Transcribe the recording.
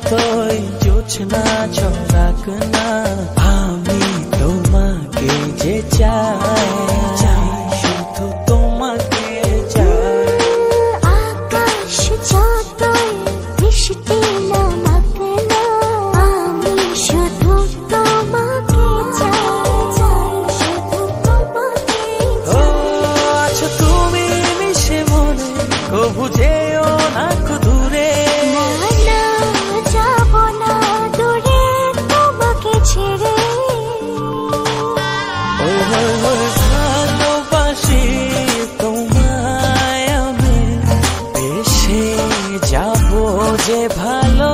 তোই জোছনা ছড়াক না আমি তোমাকে যে চাই শুধু তোমাকে চাই আকাশ যতই বৃষ্টি নামক না আমি শুধু তোমাকে চাই শুধু তোমাকে ও আছো তুমি মিশে মনে কবু যেও না দূরে না যাব না দূরে তোমাকে ছেড়ে ভালোবাসি তোমায় আমি বেশে যাব যে ভালো